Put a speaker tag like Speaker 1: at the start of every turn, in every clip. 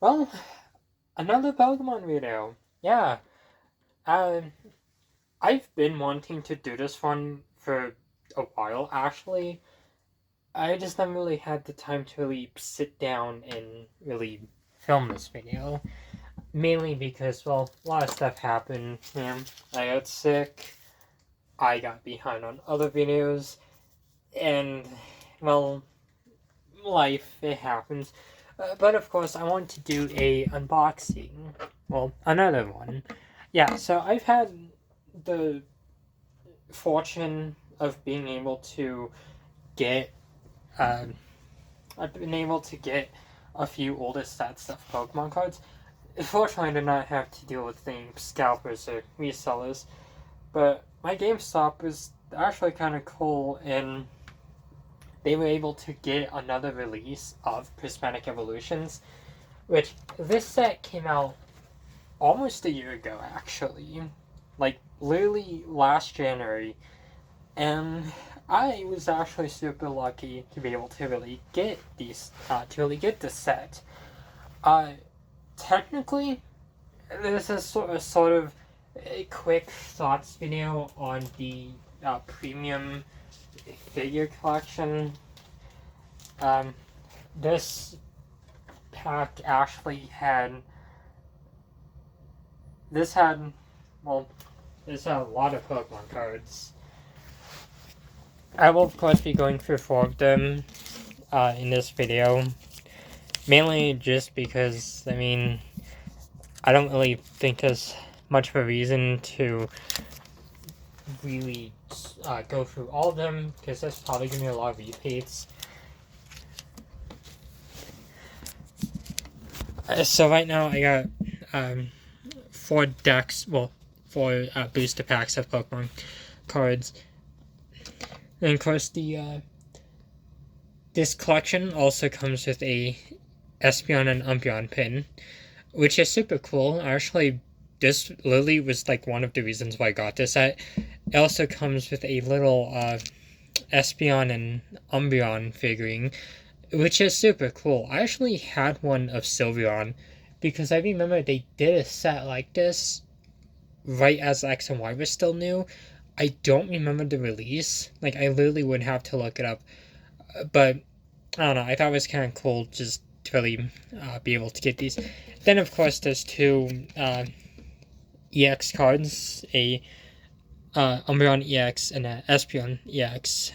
Speaker 1: Well, another Pokemon video. Yeah, uh, I've been wanting to do this one for a while, actually. I just haven't really had the time to really sit down and really film this video. Mainly because, well, a lot of stuff happened. I got sick, I got behind on other videos, and, well, life, it happens. But of course, I want to do a unboxing. Well, another one. Yeah, so I've had the fortune of being able to get, um, I've been able to get a few older sets of Pokemon cards. Fortunately, I did not have to deal with any scalpers or resellers, but my GameStop was actually kind of cool, and they were able to get another release of Prismatic Evolutions, which this set came out almost a year ago, actually. Like, literally last January. And I was actually super lucky to be able to really get this set. Technically, this is sort of a quick thoughts video on the premium figure collection. Um, this pack actually had this had well, this had a lot of Pokemon cards. I will of course be going through 4 of them in this video, mainly just because I don't really think there's much of a reason to really go through all of them, because there's probably gonna be a lot of repeats. So right now I got 4 decks, well, 4 booster packs of Pokemon cards. And of course, this collection also comes with a Espeon and Umbreon pin, which is super cool. Actually, this literally was like one of the reasons why I got this set. It also comes with a little Espeon and Umbreon figurine, which is super cool. I actually had one of Sylveon, because I remember they did a set like this right as X and Y was still new. I don't remember the release. Like, I literally would have to look it up. But, I don't know, I thought it was kind of cool just to really be able to get these. Then, of course, there's 2 EX cards, a Umbreon EX and a Espeon EX.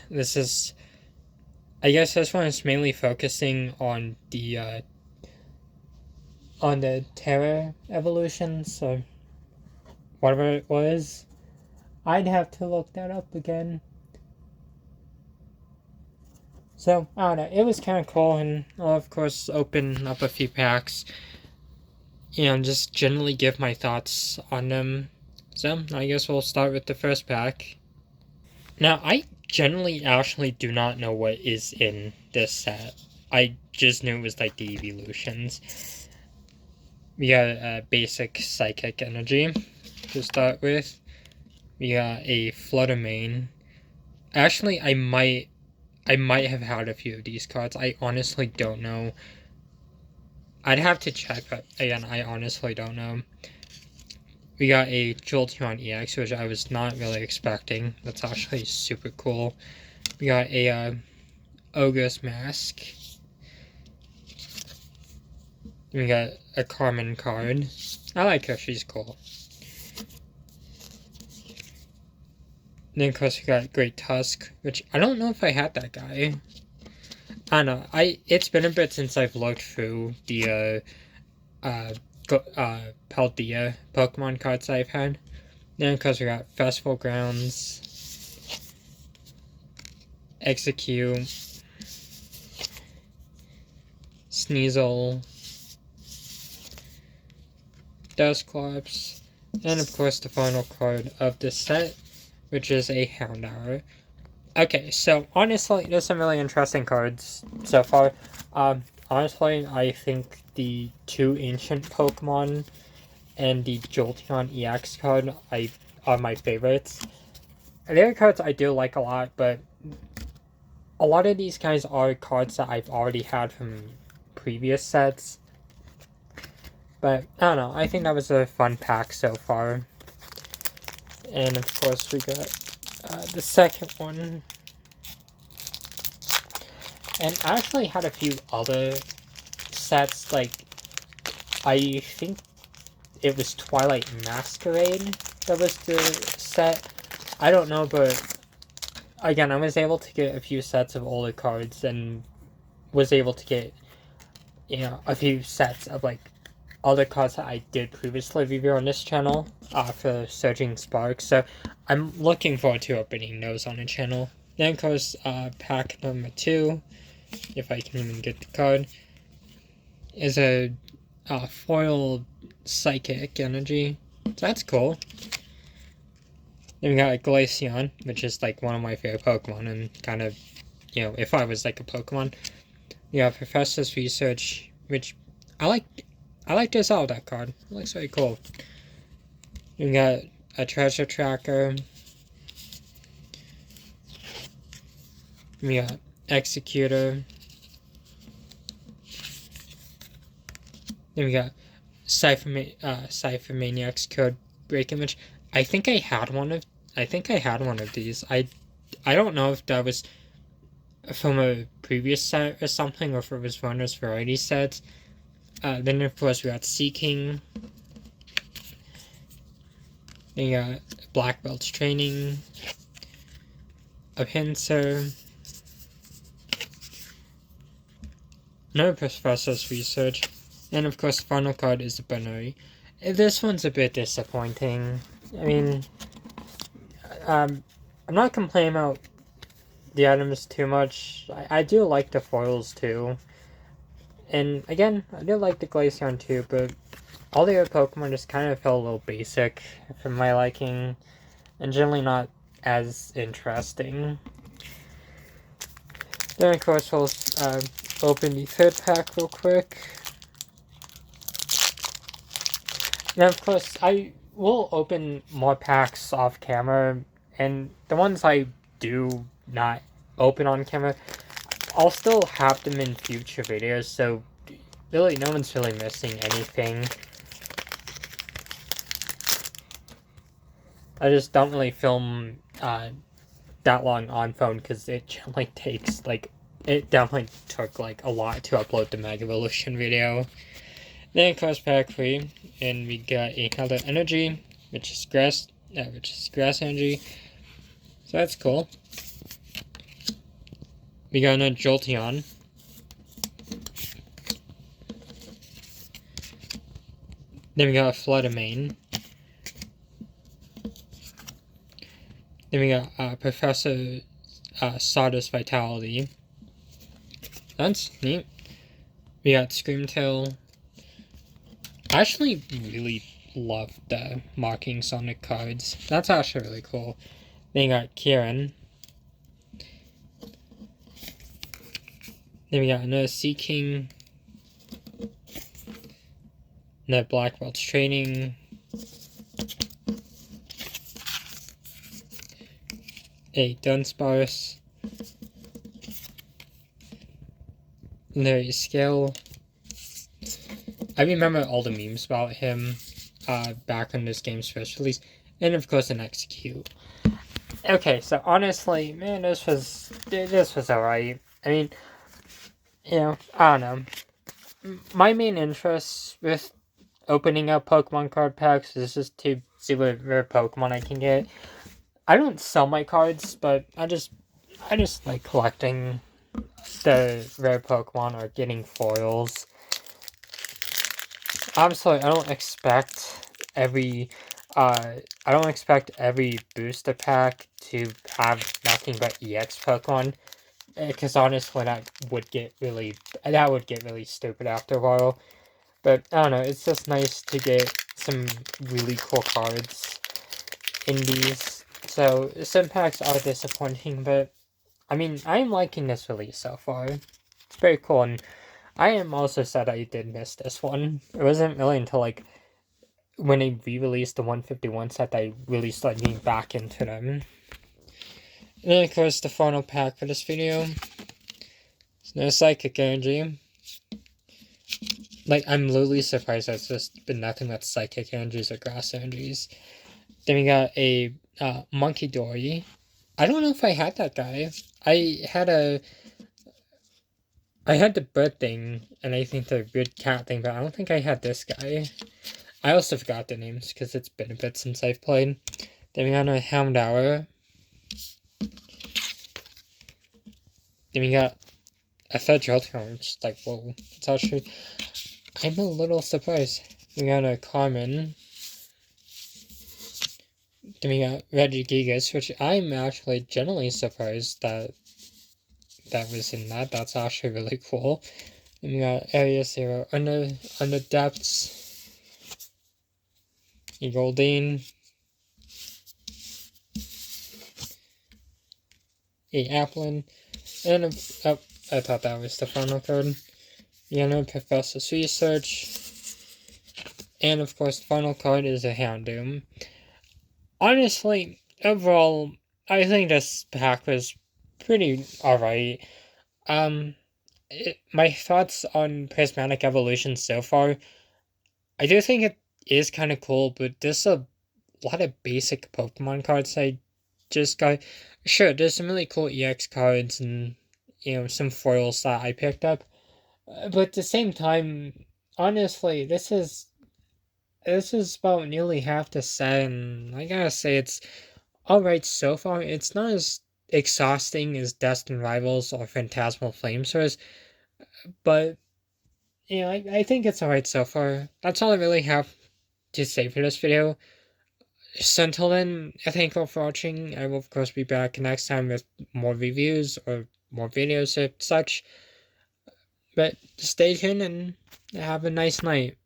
Speaker 1: I guess this one is mainly focusing on the Terra evolution, so whatever it was. I'd have to look that up again. So, I don't know, it was kind of cool, and I'll of course open up a few packs and just generally give my thoughts on them. So, I guess we'll start with the first pack. Now, I generally actually do not know what is in this set. I just knew it was like the evolutions. We got a basic Psychic Energy to start with. We got a Fluttermane. Actually, I might have had a few of these cards. I honestly don't know. I'd have to check, but again, I honestly don't know. We got a Jolteon EX, which I was not really expecting. That's actually super cool. We got a Ogre's Mask. We got a Carmen card. I like her, she's cool. Then of course we got Great Tusk, which I don't know if I had that guy. I don't know. It's been a bit since I've looked through the Paldea Pokemon cards I've had. Then of course we got Festival Grounds, Execute, Sneasel, Dusclops, and of course the final card of this set, which is a Houndour. Okay, so honestly, there's some really interesting cards so far. Honestly, I think the 2 ancient Pokemon and the Jolteon EX card are my favorites. The other cards I do like a lot, but a lot of these guys are cards that I've already had from previous sets. But, I don't know, I think that was a fun pack so far. And, of course, we got the second one. And I actually had a few other sets, like, I think it was Twilight Masquerade that was the set. I don't know, but again, I was able to get a few sets of older cards and was able to get, a few sets of, like, other cards that I did previously review on this channel for Surging Sparks. So I'm looking forward to opening those on the channel. Then, of course, pack number 2, if I can even get the card, is a foil Psychic Energy. So that's cool. Then we got a Glaceon, which is like one of my favorite Pokemon, and kind of, if I was like a Pokemon. We got Professor's Research, which I like this out of that card. It looks very cool. We got a Treasure Tracker. We got Executor. Then we got Cypher Maniac's Code Breaking, which I think I had one of these. I don't know if that was from a previous set or something, or if it was one of those variety sets. Then of course we got Seeking. Then you got Black Belt's Training, a Pinsir, another Professor's Research, and of course the final card is the Bunnery. This one's a bit disappointing. I mean, I'm not complaining about the items too much. I do like the foils too. And again, I do like the Glaceon too, but all the other Pokemon just kind of felt a little basic for my liking, and generally not as interesting. Then of course we'll open the third pack real quick. Now of course I will open more packs off camera, and the ones I do not open on camera, I'll still have them in future videos, so really no one's really missing anything. I just don't really film that long on phone because it generally takes, it definitely took a lot to upload the Mega Evolution video. Then of course pack 3, and we got another energy, which is grass energy. So that's cool. We got another Jolteon. Then we got a Fluttermane. Then we got Professor Sawdust Vitality. That's neat. We got Screamtail. I actually really love the markings on the cards. That's actually really cool. Then you got Kieran. Then we got another Seeking. Another Black Belt's Training. A Dunsparce. Another Skill. I remember all the memes about him back on this game's first release. And of course an Execute. Okay, so honestly, man, this was alright. I mean, I don't know. My main interest with opening up Pokemon card packs is just to see what rare Pokemon I can get. I don't sell my cards, but I just like collecting the rare Pokemon or getting foils. Obviously, I don't expect every booster pack to have nothing but EX Pokemon, because honestly, that would get really stupid after a while. But I don't know, it's just nice to get some really cool cards in these. So some packs are disappointing, but I mean, I am liking this release so far. It's very cool, and I am also sad I did miss this one. It wasn't really until when they re-released the 151 set that I really started getting back into them. And then of course the final pack for this video. There's no Psychic Energy. Like, I'm literally surprised that's just been nothing but psychic energies or grass energies. Then we got a monkey dory. I don't know if I had that guy. I had the bird thing, and I think the weird cat thing, but I don't think I had this guy. I also forgot the names because it's been a bit since I've played. Then we got a Hound Hour. Then we got a third Jolteon, which is like, whoa. It's actually, I'm a little surprised. We got a Carmen. Then we got Regigigas, which I'm actually generally surprised that was in that. That's actually really cool. Then we got Area Zero under depths. Goldeen. A Applin. And I thought that was the final card. Professor's Research. And of course, the final card is a Houndoom. Honestly, overall, I think this pack was pretty alright. My thoughts on Prismatic Evolution so far, I do think it is kind of cool, but there's a lot of basic Pokemon cards I just got. Sure, there's some really cool EX cards and, some foils that I picked up. But at the same time, honestly, this is about nearly half the set, and I gotta say it's alright so far. It's not as exhausting as Destined Rivals or Phantasmal Flamesaurs, but I think it's alright so far. That's all I really have to say for this video. So until then, thank you all for watching. I will of course be back next time with more reviews or more videos or such. But stay tuned and have a nice night.